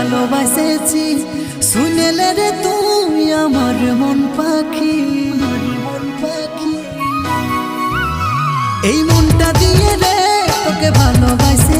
ভালোবাসেছি শুনেলে রে তুই আমার মন পাখি এই মনটা দিয়ে রে তোকে ভালোবাসে